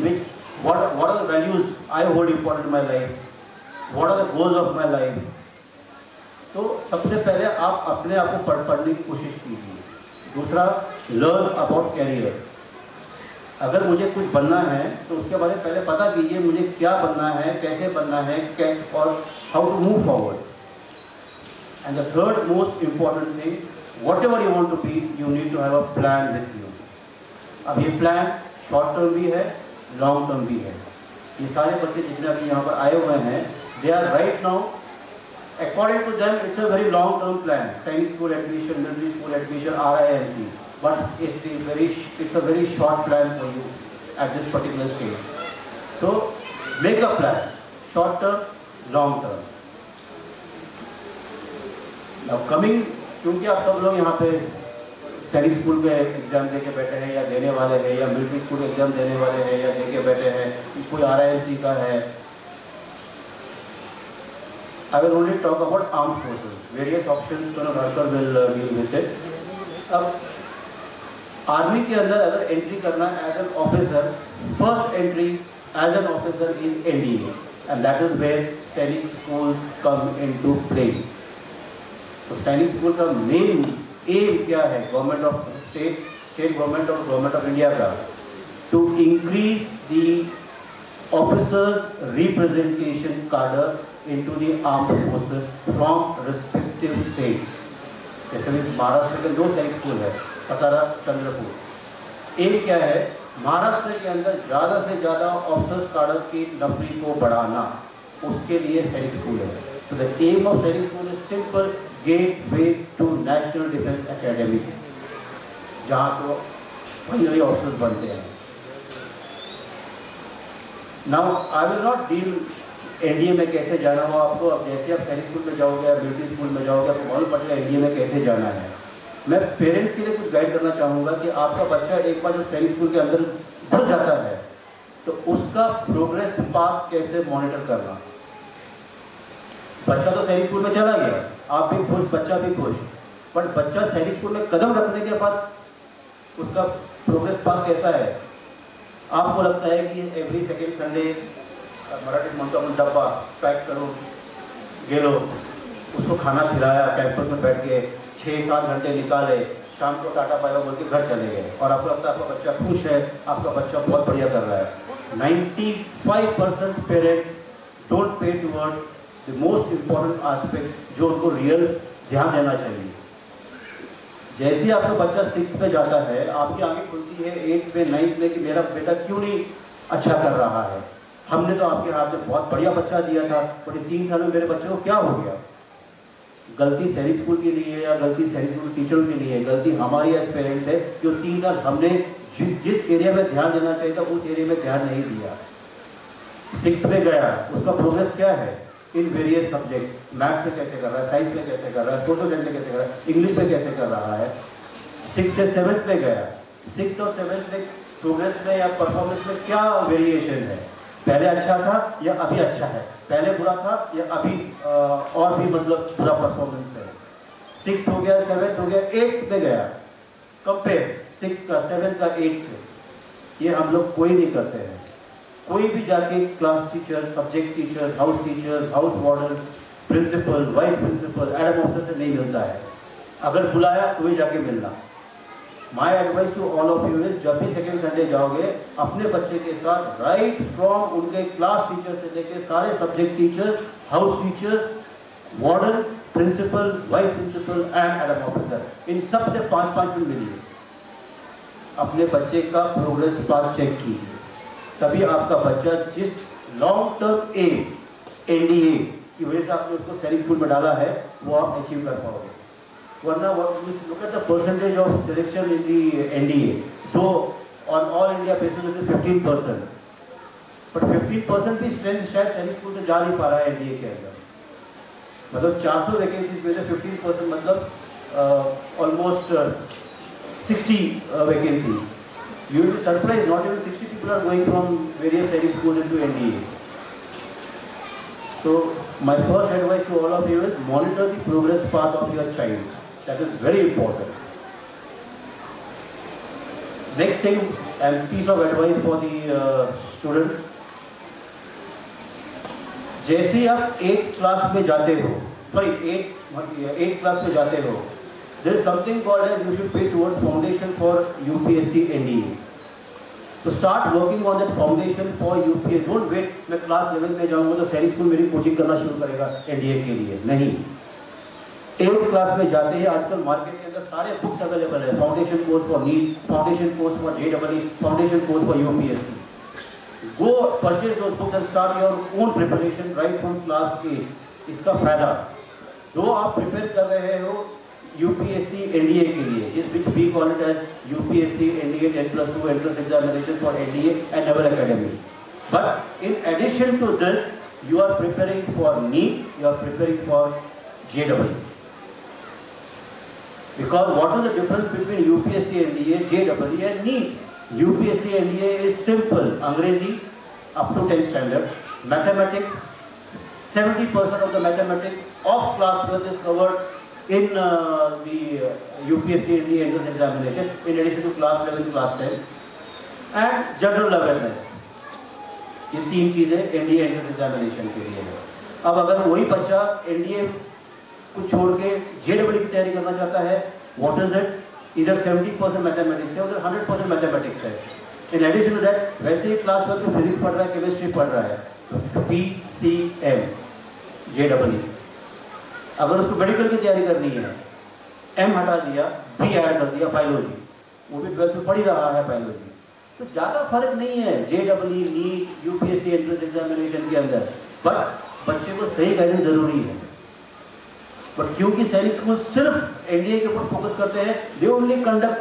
which what are the values I hold important in my life, what are the goals of my life. तो सबसे पहले आप अपने आप को पढ़ने की कोशिश कीजिए। दूसरा, लर्न अबाउट कैरियर। अगर मुझे कुछ बनना है तो उसके बारे में पहले पता कीजिए मुझे क्या बनना है, कैसे बनना है, और how to move forward. And the third most important thing, whatever you want to be, you need to have a plan with you. अब ये प्लान शॉर्ट टर्म भी है, लॉन्ग टर्म भी है। ये सारे बच्चे जितने अभी यहाँ पर आए हुए हैं, they are right now, according to them, it's a very long-term plan. Science school admission, military school admission, RIMC. But it's a very short plan for you at this particular stage. So make a plan, short term, long term. Now coming, क्योंकि आप सब लोग यहाँ पे सैनिक school के exam दे के बैठे हैं या देने वाले हैं, या मिलिट्री स्कूल एग्जाम देने वाले हैं या दे के बैठे हैं, कोई RIMC का है। I will only talk about armed forces. Various options Colonel Harkar will deal with it. अब आर्मी के अंदर अगर एंट्री करना है as an officer, first entry as an officer is NDA, and that is where Sainik school come into play. तो सैनिक school का main aim क्या है गवर्नमेंट ऑफ स्टेट गवर्नमेंट और गवर्नमेंट ऑफ इंडिया का? To increase the officers representation cadre into the armed forces from respective states. जैसे भी महाराष्ट्र के 2 सैनिक स्कूल है, सतारा, चंद्रपुर। एक क्या है, महाराष्ट्र के अंदर ज़्यादा से ज़्यादा ऑफिसर्स कार्डर की नौकरी को बढ़ाना, उसके लिए सैनिक स्कूल है। तो the aim of Sainik school is simple, gateway to national defence academy, जहाँ तो फाइनली ऑफिसर्स बनते हैं। Now I will not deal NDA में कैसे जाना हो आपको। अब जैसे आप सैनिक स्कूल में जाओगे या मिलिट्री स्कूल में जाओगे, आपको मालूम पड़ेगा NDA में कैसे जाना है। मैं पेरेंट्स के लिए कुछ गाइड करना चाहूँगा कि आपका बच्चा एक बार जो सैनिक स्कूल के अंदर घुस जाता है तो उसका प्रोग्रेस पाथ कैसे मॉनिटर करना। बच्चा तो सैनिक स्कूल में चला गया, आप भी खुश, बच्चा भी खुश, बट बच्चा सैनिक स्कूल में कदम रखने के बाद उसका प्रोग्रेस पाथ कैसा है। आपको लगता है कि एवरी सेकेंड संडे मराठी म्हणतो आपण डब्बा पैक करो गेलो, उसको खाना खिलाया, कैंपस में बैठ के 6-7 घंटे निकाले, शाम को टाटा बाय बाय बोल के घर चले गए, और आपको लगता है आपका बच्चा खुश है, आपका बच्चा बहुत बढ़िया कर रहा है। 95% parents don't pay toward the most important aspect जो उनको रियल ध्यान देना चाहिए। जैसे ही आपका बच्चा 6th पे जाता है, आपकी आंखें खुलती है 8th में, 9th में कि मेरा बेटा क्यों नहीं अच्छा कर रहा है। हमने तो आपके हाथ में बहुत बढ़िया बच्चा दिया था, पर 3 साल में मेरे बच्चे को क्या हो गया। गलती सैनिक स्कूल के लिए या गलती सैनिक स्कूल टीचरों के लिए, गलती हमारी एज पेरेंट्स है जो 3 साल हमने जिस एरिया में ध्यान देना चाहिए था उस एरिया में ध्यान नहीं दिया। 6th में गया, उसका प्रोग्रेस क्या है इन वेरियस सब्जेक्ट, मैथ्स में कैसे कर रहा है, साइंस में कैसे कर रहा है, सोशल साइंस में कैसे कर रहा है, इंग्लिश में कैसे कर रहा है। 6th से 7th में गया, 6th और 7th में प्रोग्रेस में या परफॉर्मेंस में क्या वेरिएशन है, पहले अच्छा था या अभी अच्छा है, पहले बुरा था या अभी और भी मतलब बुरा परफॉर्मेंस है। 6th हो गया, 7th हो गया, 8th में गया, कंपेयर 6th का 7th का 8th से। ये हम लोग कोई नहीं करते हैं। कोई भी जाके class teacher, subject teacher, house warden, principal, vice principal, admin officer से नहीं मिलता है। अगर बुलाया तो ही जाके मिलना। My advice to all of you is, जब भी सेकेंड संडे जाओगे अपने बच्चे के साथ राइट फ्रॉम उनके क्लास टीचर से लेके सारे subject teacher, house teacher, warden, principal, vice principal and admin officer, इन सब से 5-5 मिनट मिलिए, अपने बच्चे का प्रोग्रेस पाथ चेक कीजिए। तभी आपका बच्चा जिस लॉन्ग टर्म एम NDA की वजह से आपने उसको सैनिक स्कूल में डाला है वो आप अचीव कर पाओगे। वरना look at the percentage of selection in the NDA, so on all India basis it is 15%, but 15% भी स्ट्रेंथ शायद सैनिक स्कूल से जा नहीं पा रहा है NDA के अंदर। मतलब 400 वैकेंसीज में से 15% मतलब almost 60 vacancies. You will be surprised, not even 60 people are going from various sainik schools into NDA. So my first advice to all of you is monitor the progress path of your child. That is very important. Next thing, And piece of advice for the students, जैसे आप 8th class में जाते हो, sorry 8th class में जाते हो, there is something called as you should pay towards foundation for UPSC NDA. So start working on that foundation for UPSC. Don't wait, मैं class 11 में जाऊँगा तो सैनिक स्कूल मेरी कोचिंग करना शुरू करेगा NDA के लिए, नहीं। 8th क्लास में जाते हैं, आजकल मार्केट के अंदर सारे बुक्स अवेलेबल है, foundation course for NEET, foundation course for JEE, foundation course for UPSC. Go purchase those books and start your own preparation right from class 8. इसका फायदा, जो आप प्रिपेयर कर रहे हो UPSC NDA के लिए, which we call it as UPSC NDA 10+2 entrance examination for NDA and Naval Academy. But in addition to this, you are preparing for NEET, you are preparing for JEE. Because what is the difference between UPSC NDA, JEE and NEET? UPSC NDA is simple, Angrezi up to 10th standard, mathematics, 70% of the mathematics of class 12 is covered in the UPSC NDA entrance examination, in addition to class 11, class 10, and general awareness. ये 3 चीजें NDA entrance examination के लिए है। अब अगर वही बच्चा NDA को छोड़ के JEE की तैयारी करना चाहता है, what is it? इधर 70% मैथमेटिक्स है, उधर 100% मैथमेटिक्स है। इन एडिशन टू दैट, वैसे ही क्लास 12 में फिजिक्स पढ़ रहा है, केमिस्ट्री पढ़ रहा है, PCM JEE। अगर उसको मेडिकल की तैयारी करनी है, M हटा दिया, B ऐड कर दिया, बायोलॉजी, वो भी 12th में पढ़ ही रहा है बायोलॉजी, तो ज़्यादा फर्क नहीं है JEE, NEET, UPSC entrance examination के अंदर। बट बच्चे को सही गाइडेंस जरूरी है। बट क्योंकि सैनिक स्कूल सिर्फ NDA के ऊपर फोकस करते हैं, they only conduct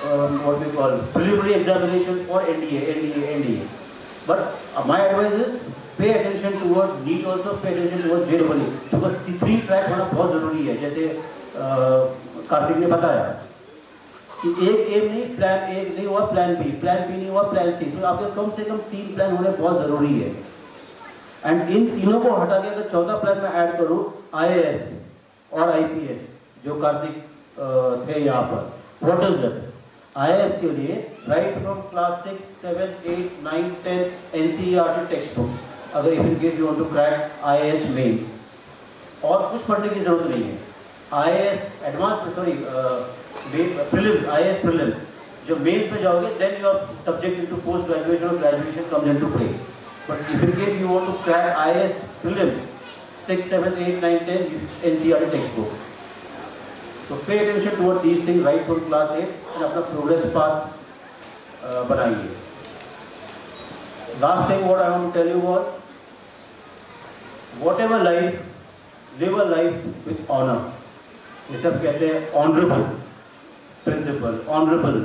what we call preliminary examination for NDA। But my advice is pay attention towards NEET, also pay attention towards JEE, because 3 track होना बहुत जरूरी है। जैसे कार्तिक ने बताया कि एक एम नहीं, प्लान ए नहीं हुआ, प्लान बी नहीं हुआ, प्लान सी, तो आपके कम से कम 3 प्लान होने बहुत जरूरी है। एंड इन तीनों को हटा के अगर चौथा प्लान में ऐड करूं IAS और IPS, जो कार्तिक थे यहाँ पर, व्हाट इज दैट? IAS के लिए right from class 6, 7, 8, 9, 10 NCERT text book, अगर in case you want to crack IAS mains, और कुछ पढ़ने की जरूरत नहीं है। IAS advance, sorry prelims, IAS prelims, जब मेंस में जाओगे then your subject into post graduation और graduation comes into play. But if in case you want to crack IAS prelims, 6, 7, 8, 9, 10 NCERT textbook. So pay attention towards these things right from class 8 and अपना progress path बनाइए। Last thing what I want to tell you was, whatever life, live a life with honor. ये सब कहते हैं honorable principle, honorable।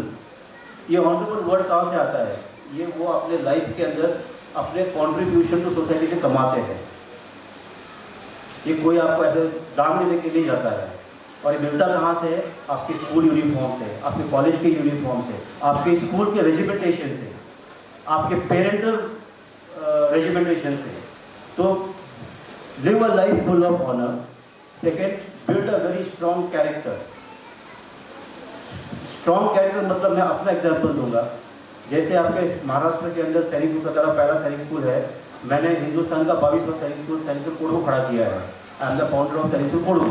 ये honorable word कहाँ से आता है? ये वो अपने लाइफ के अंदर अपने कंट्रीब्यूशन टू सोसाइटी से कमाते हैं। ये कोई आपको ऐसे दाम देने के लिए जाता है, और ये मिलता कहाँ से है? आपके स्कूल यूनिफॉर्म से, आपके कॉलेज के यूनिफॉर्म से, आपके स्कूल के रेजिमेंटेशन से, आपके पेरेंटल रेजिमेंटेशन से। तो live a life full of honour. Second, build a very strong character. Strong character मतलब मैं अपना एग्जाम्पल दूंगा। जैसे आपके महाराष्ट्र के अंदर सैनिक स्कूल का पहला सैनिक स्कूल है, मैंने हिंदुस्तान का 22वां सैनिक स्कूल कोडगु खड़ा किया है। I am the founder of Sainik school Kodagu.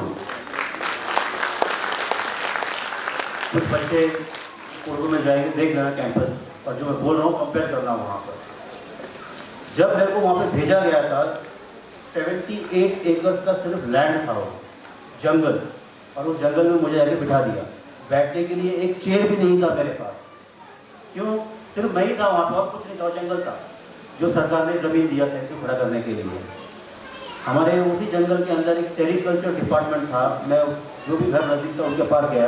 कुछ बच्चे कोडगु में जाएंगे, देख लेना कैंपस, और जो मैं बोल रहा हूँ कंपेयर करना वहाँ पर। जब मेरे को वहाँ पे भेजा गया था, 78 एकड़ का सिर्फ लैंड था, वो जंगल, और उस जंगल में मुझे आके बिठा दिया। बैठने के लिए एक चेयर भी नहीं था मेरे पास। क्यों? सिर्फ मैं ही था वहाँ पर, कुछ नहीं था, जंगल था जो सरकार ने जमीन दिया था इसको खड़ा करने के लिए। हमारे उसी जंगल के अंदर एक सेरिकल्चर डिपार्टमेंट था। मैं जो भी घर नजदीक था उनके पास गया,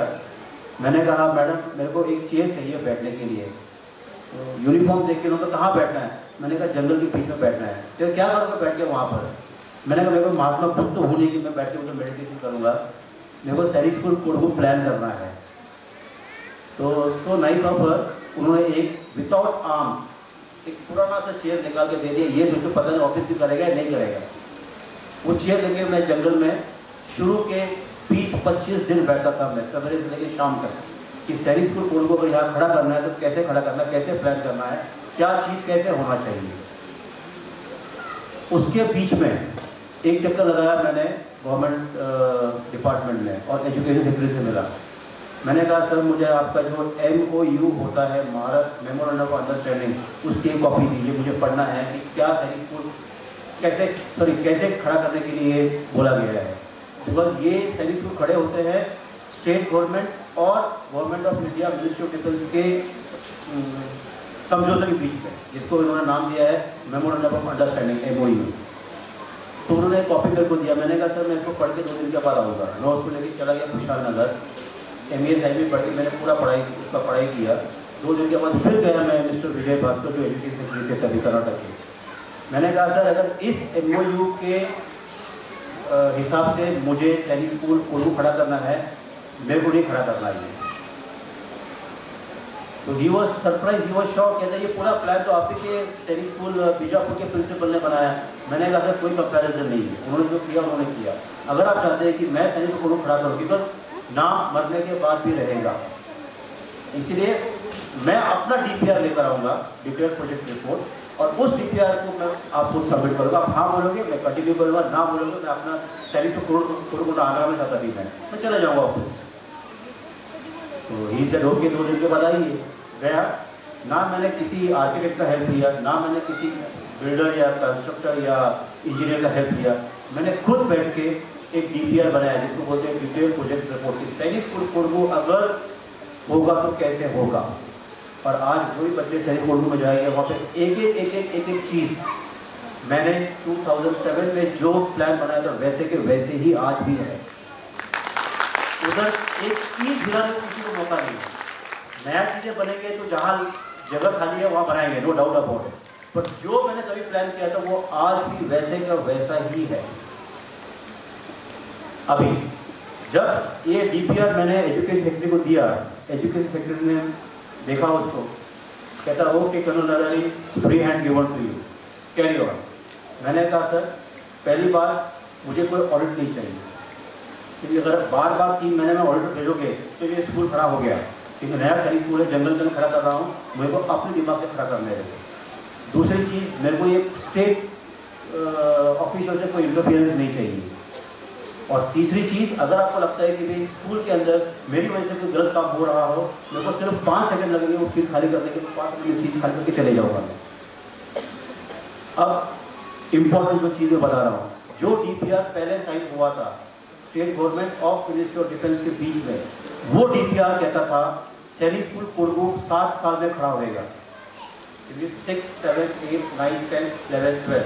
मैंने कहा मैडम मेरे को एक चेयर चाहिए बैठने के लिए। तो यूनिफॉर्म देख के उन्होंने कहाँ बैठना है? मैंने कहा जंगल के बीच में बैठना है। तो क्या करोगे बैठ के वहाँ पर? मैंने कहा मेरे को महात्मा बुद्ध तो होने की मैं बैठ के उधर मेडिटेशन करूँगा, मेरे को सैनिक स्कूल कोडगु प्लान करना है। तो नाइस ऑफ हर, उन्होंने एक विदाउट आर्म एक पुराना सा चेयर निकाल के दे दिया। ये मुझे पता नहीं ऑफिस भी करेगा या नहीं करेगा। वो चेयर लेके मैं जंगल में शुरू के 20-25 दिन बैठा था, मैं सवेरे से लेके शाम तक। कि सैनिक स्कूल कोड को अगर यहाँ खड़ा करना है तो कैसे खड़ा करना है, कैसे प्लान करना है, क्या चीज़ कैसे होना चाहिए। उसके बीच में एक चक्कर लगाया मैंने गवर्नमेंट डिपार्टमेंट में और एजुकेशन सेक्रेटरी से मिला। मैंने कहा सर मुझे आपका जो MOU होता है, महाराष्ट्र मेमोरेंडम ऑफ अंडरस्टैंडिंग, उसकी एक कॉपी दीजिए, मुझे पढ़ना है कि क्या सैनिक स्कूल कैसे खड़ा करने के लिए बोला गया है। बिकॉज ये सैनिक स्कूल खड़े होते हैं स्टेट गवर्नमेंट और government of India ministry of defence के समझौते के बीच में, जिसको इन्होंने नाम दिया है मेमोरेंडम ऑफ अंडरस्टैंडिंग MOU। तो उन्होंने कॉपी मेरे को दिया। मैंने कहा सर मैं इसको पढ़ के 2 दिन के बाद आऊँगा। मैं उसको लेके चला गया खुशहाल नगर, MA साइड में पढ़ के मैंने पूरा उसका पढ़ाई किया। 2 दिन के बाद फिर गया मैं मिस्टर विजय भास्कर जो एजुकेशन सेक्रेटरी थे तभी कर्नाटक के। मैंने कहा सर अगर इस MOU के हिसाब से मुझे सैनिक स्कूल कोल्लू खड़ा करना है, मेरे को नहीं खड़ा करना है। तो he was surprise, he was shock. कहते ये पूरा प्लान तो आप ही के सैनिक स्कूल बीजापुर के प्रिंसिपल ने बनाया। मैंने कहा सर कोई कंपैरिजन नहीं है, उन्होंने जो किया उन्होंने किया। अगर आप चाहते हैं कि मैं सैनिक स्कूल को खड़ा करूँ, बिकॉज नाम मरने के बाद भी रहेगा, इसलिए मैं अपना DPR लेकर आऊँगा, डिक्लेयर प्रोजेक्ट रिपोर्ट, और उस DPR को मैं आपको सबमिट करूँगा। आप हाँ बोलोगे मैं कंटिन्यू करूँगा, ना बोलोगे मैं अपना सैनिक स्कूल को आगरा में जाता भी मैं चला जाऊँगा ऑफिस। तो ही से ढोक के 2 दिन के बाद आइए गया। ना मैंने किसी आर्किटेक्ट का हेल्प लिया, ना मैंने किसी बिल्डर या कंस्ट्रक्टर या इंजीनियर का हेल्प लिया। मैंने खुद बैठ के एक DPR बनाया, जिसको बोलते हैं डिटेल प्रोजेक्ट रिपोर्ट। सैनिक स्कूल कोल्लू अगर होगा तो कैसे होगा, और आज वही बच्चे सैनिक कोल्लू में जाएंगे, वहाँ पे एक चीज़ मैंने 2007 में जो प्लान बनाया था वैसे के वैसे ही आज भी है। उधर एक चीज़ हिलाने को किसी को मौका नहीं है। नया चीज़ें बनेंगे तो जहाँ जगह खाली है वहाँ बनाएंगे, नो डाउट अबाउट इट। पर जो मैंने कभी प्लान किया था वो आज भी वैसे का वैसा ही है। अभी जब ये DPR मैंने एजुकेशन सेक्रेटरी को दिया, एजुकेशन सेक्रेटरी ने देखा उसको, कहता okay colonel Naravane, free hand given to you, carry on. मैंने कहा सर पहली बार मुझे कोई ऑडिट नहीं चाहिए, क्योंकि अगर बार बार 3 महीने में ऑडिट भेजोगे तो ये स्कूल खड़ा हो गया, क्योंकि नया सैनिक स्कूल है, जंगल में खड़ा कर रहा हूँ, मेरे को अपने दिमाग से खड़ा करने देते। दूसरी चीज़, मेरे को ये स्टेट ऑफिसर से कोई इंटरफियरेंस नहीं चाहिए। और तीसरी चीज़, अगर आपको लगता है कि भाई स्कूल के अंदर मेरी वजह से कोई गलत काम हो रहा हो, मेरे को सिर्फ 5 सेकंड लगेंगे वो सीट खाली करने के, तो 5 सेकंड में सीट खाली करके चले जाऊँगा मैं। अब इम्पोर्टेंट जो चीज़ मैं बता रहा हूँ, जो DPR पहले साइन हुआ था स्टेट गवर्नमेंट और मिनिस्ट्री ऑफ डिफेंस के बीच में, वो DPR कहता था सैनिक स्कूल कोल्लू 7 साल में खड़ा होएगा। 6, 7, 8, 9, 10, 11, 12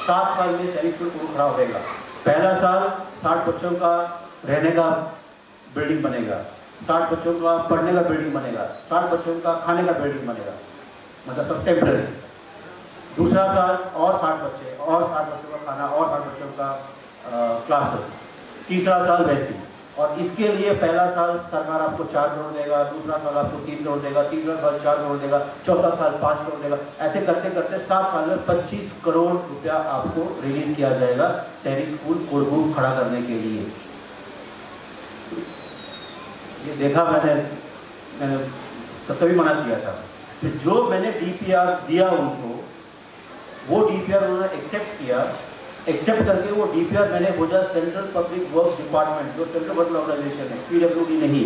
7 साल में सैनिक स्कूल कोल्लू खड़ा होएगा। पहला साल 60 बच्चों का रहने का बिल्डिंग बनेगा, 60 बच्चों का पढ़ने का बिल्डिंग बनेगा, 60 बच्चों का खाने का बिल्डिंग बनेगा, मतलब सब टेम्पररी। दूसरा साल और 60 बच्चे और 60 बच्चों का खाना और 60 बच्चों का क्लासेस। तीसरा साल वैसे। और इसके लिए पहला साल सरकार आपको 4 करोड़ देगा, दूसरा साल आपको 3 करोड़ देगा, तीसरा साल 4 करोड़ देगा, चौथा साल 5 करोड़ देगा। ऐसे करते करते 7 साल में 25 करोड़ रुपया आपको रिलीज किया जाएगा सैनिक स्कूल कोल्लू खड़ा करने के लिए। ये देखा मैंने तभी मना किया था। तो जो मैंने DPR दिया उनको, वो DPR उन्होंने एक्सेप्ट किया। एक्सेप्ट करके वो DPR मैंने खोजा सेंट्रल पब्लिक वर्क डिपार्टमेंट, जो सेंट्रल गवर्नमेंट ऑर्गेनाइजेशन है, PWD नहीं।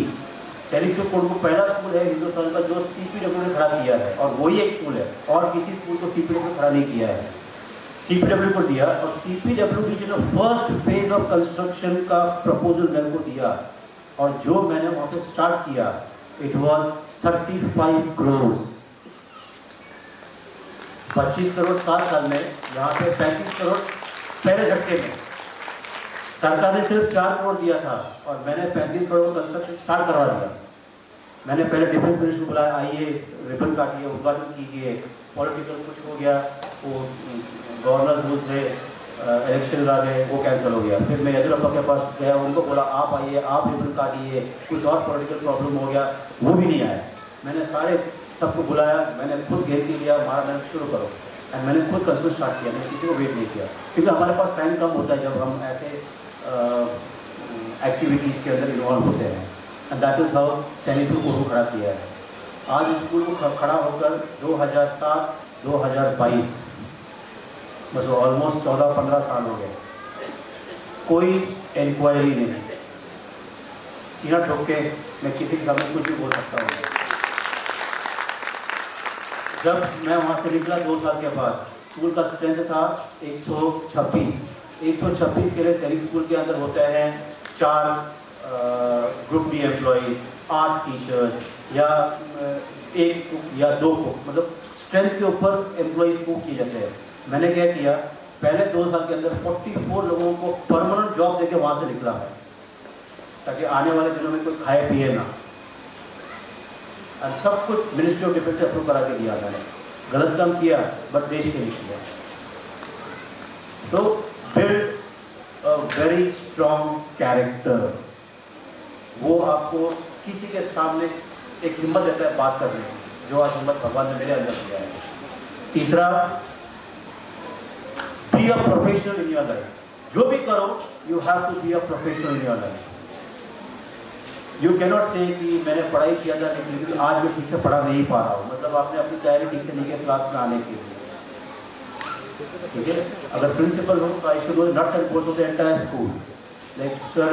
सैनिक स्कूल कोल्लू पहला स्कूल है हिंदुस्तान का जो CPW ने खड़ा किया है, और वही एक स्कूल है, और किसी स्कूल को CPW खड़ा नहीं किया है। CPW को दिया, और CPW जो फर्स्ट फेज ऑफ कंस्ट्रक्शन का प्रपोजल मेरे को दिया, और जो मैंने वहाँ पे स्टार्ट किया, इट वॉज 35 करोड़। 25 करोड़ 7 साल में, यहाँ पे 35 करोड़ पहले झटके में। सरकार ने सिर्फ 4 करोड़ दिया था, और मैंने 35 करोड़ कंस्ट्रक्शन स्टार्ट करवा दिया। मैंने पहले डिफेंस मिनिस्टर को बुलाया, आइए रिबन काटिए, उद्घाटन कीजिए। पॉलिटिकल कुछ हो गया, वो गवर्नर रूल से इलेक्शन आ गए, वो कैंसिल हो गया। फिर मैं येदियुरप्पा के पास गया, उनको बोला आप आइए, आप रिबन काटिए। कुछ और पॉलिटिकल प्रॉब्लम हो गया, वो भी नहीं आया। मैंने सारे सबको बुलाया, मैंने खुद घेर के लिया, हमारा मैंने शुरू करो, एंड मैंने खुद कंस्ट्रक्शन स्टार्ट किया। मैंने किसी को वेट नहीं किया, क्योंकि हमारे पास टाइम कम होता है जब हम ऐसे एक्टिविटीज़ के अंदर इन्वॉल्व होते हैं। एंड दैट इज हाउ सैनिक स्कूल को खड़ा किया है। आज स्कूल को खड़ा होकर 2007-2022 बस ऑलमोस्ट 14-15 साल हो गए, कोई इंक्वायरी नहीं। सीना ठोक के मैं किसी के सामने कुछ भी बोल सकता हूँ। जब मैं वहाँ से निकला 2 साल के बाद, स्कूल का स्ट्रेंथ था 126। 126 के लिए सैनिक स्कूल के अंदर होते हैं 4 ग्रुप डी एम्प्लॉयज, 8 टीचर्स या 1 कुक या 2 कुक, मतलब स्ट्रेंथ के ऊपर एम्प्लॉयज कुक किए जाते हैं। मैंने क्या किया, पहले 2 साल के अंदर 44 लोगों को परमानेंट जॉब देके वहाँ से निकला है, ताकि आने वाले दिनों में कोई खाए पिए ना। और सब कुछ मिनिस्ट्री ऑफ डिफेंस से अप्रूव करा के दिया मैंने। गलत काम किया बट देश के लिए किया। तो build a very strong character, वो आपको किसी के सामने एक हिम्मत देता है बात करने की, जो आज हिम्मत भगवान ने मेरे अंदर दिया है। तीसरा, be a professional in your life. जो भी करो, you have to be a professional in your life. You cannot say कि मैंने पढ़ाई किया था लेकिन आज मैं ठीक से पढ़ा नहीं पा रहा हूँ, मतलब आपने अपनी तैयारी ठीक से नहीं किया क्लास में आने के लिए। ठीक है, अगर प्रिंसिपल हो तो I should know nuts and bolts of the entire school, like sir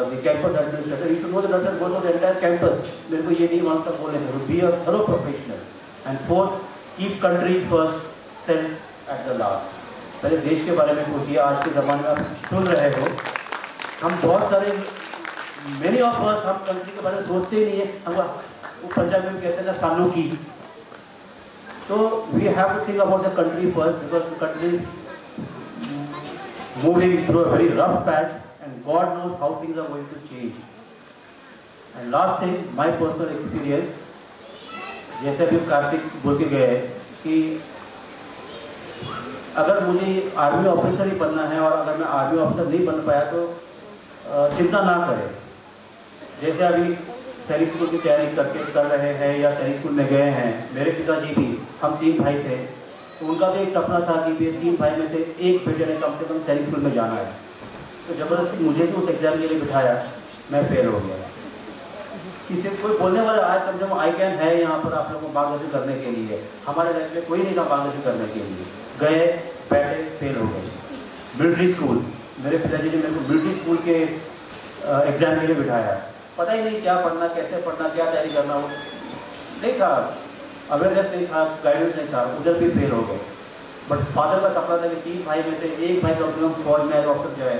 the campus administrator, you should know the nuts and bolts of the entire campus. मेरे को ये नहीं मालूम तक बोलने को, be a thorough professional. And fourth, keep country first, self at the last. पहले देश के बारे में सोचिए। आज के ज़माने में आप सुन रहे हो, हम बहुत सारे मेनी ऑफ अस हम कंट्री के बारे में सोचते ही नहीं है। हम वो पंजाबी में कहते हैं ना सानू की। तो we have to think about the country first, because the country moving through a very rough patch and God knows how things are going to change. And last thing, my personal experience, जैसे अभी कार्तिक बोल के गए कि अगर मुझे army officer ही बनना है और अगर मैं आर्मी ऑफिसर नहीं बन पाया तो चिंता ना करें। जैसे अभी सैनिक स्कूल की तैयारी कर रहे हैं या सैनिक स्कूल में गए हैं, मेरे पिताजी भी, हम 3 भाई थे, तो उनका भी एक सपना था कि 3 भाई में से एक बेटे ने कम से कम सैनिक स्कूल में जाना है। तो ज़बरदस्ती मुझे भी उस एग्ज़ाम के लिए बिठाया, मैं फेल हो गया। किसी कोई बोलने वाला आज कम से कम आई कैन है यहाँ पर आप लोगों को मार्गदर्शन करने के लिए, हमारे लाइफ में कोई नहीं था मार्गदर्शन करने के लिए। गए, बैठे, फेल हो गए। मिलिट्री स्कूल, मेरे पिताजी ने मेरे को मिलिट्री स्कूल के एग्ज़ाम के लिए बिठाया। पता ही नहीं क्या पढ़ना, कैसे पढ़ना, क्या तैयारी करना, वो नहीं था, अवेयरनेस नहीं था, गाइडेंस नहीं था, उधर भी फेल हो गए। बट फादर का सपना था कि 3 भाई में से एक भाई कम से कम फौज में डॉक्टर जाए।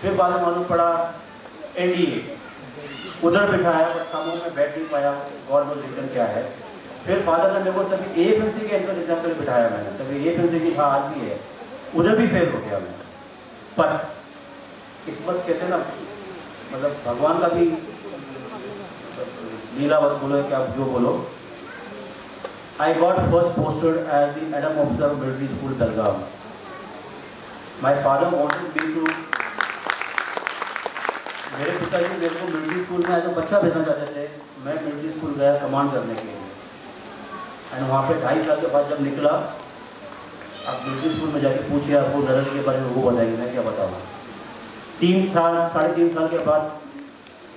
फिर बाद में मालूम पड़ा NDA, उधर बिठाया बट कामों में बैठ नहीं पाया, गॉड नोज रीजन क्या है। फिर फादर ने मेरे को तभी AFMC के एंट्रेंस एग्जाम के लिए बिठाया मैंने, तभी AFMC की हाँ आज भी है, उधर भी फेल हो गया मैं। पर किस्मत कहते हैं ना, मतलब भगवान का भी लीलावत बोलो कि आप जो बोलो। I got first posted as the adm officer military school Belgaum. My father wanted me to, मेरे पिताजी मेरे को मिलिट्री स्कूल में एज अ बच्चा भेजना चाहते थे। मैं मिलिट्री स्कूल गया कमांड करने के लिए, एंड वहाँ पे 2.5 साल के बाद जब निकला, आप मिलिट्री स्कूल में जाके पूछिए, आपको नरल के बारे में वो बताएंगे, मैं क्या बताऊँ। 3 साल, 3.5 साल के बाद,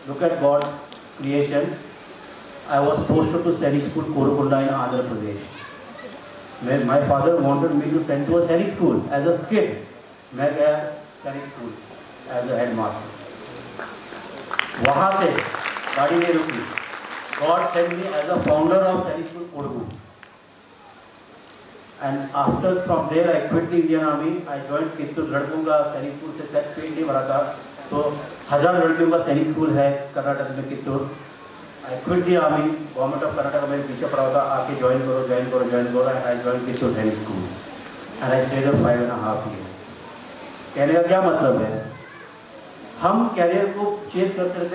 look at God's creation, I was posted to Sainik School, Korukonda in Andhra Pradesh. When my father wanted me to send to a Sainik School as a kid, मैं गया Sainik School as a headmaster. वहाँ से गाड़ी नहीं रुकी। God sent me as a founder of Sainik School, Korugu. And after from there I quit the Indian Army. I joined Kittur. लड़कों का सैनिक स्कूल से सेट पेट नहीं भरा था, तो 1000 लड़कियों का सैनिक स्कूल है कर्नाटक में, Kittur. I quit the army, government of Karnataka में पीछे पड़ा था, आके ज्वाइन करो, एंड आई ज्वाइन कित्तूर सैनिक school and I stayed 5.5 years। कहने का क्या मतलब है, हम कैरियर को चेज करते रहते,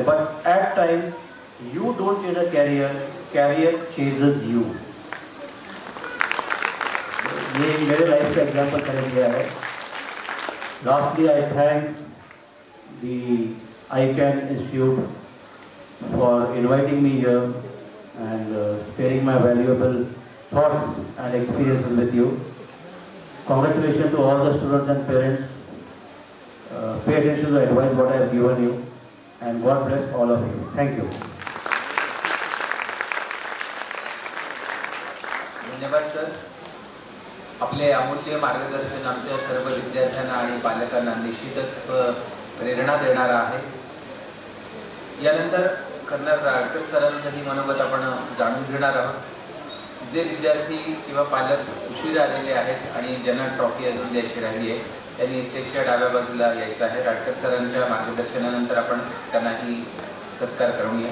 but at time you don't chase a career chases you. ये मेरे लाइफ का एग्जाम्पल कर दिया है। Lastly I thank the ICAN Institute for inviting me here and sharing my valuable thoughts and experiences with you. Congratulations to all the students and parents. Pay attention to the advice what I have given you. and God bless all of you. Thank you. धन्यवाद sir. आपले अमूल्य मार्गदर्शन आमच्या सर्व विद्यार्थ्यांना आणि पालकांना निश्चितच प्रेरणा देणारा आहे. यानंतर कर्नल राडकर सरांचंही मनोगत आपण जाणून घेणार आहोत. जे विद्यार्थी किंवा पालक उशीर आलेले आहेत आणि ज्यांना ट्रॉफी अजून द्यायची राहिली आहे त्यांनी स्टेजच्या डाव्या बाजूला यायचं आहे. राडकर सरांच्या मार्गदर्शनानंतर आपण त्यांनाही सत्कार करूया.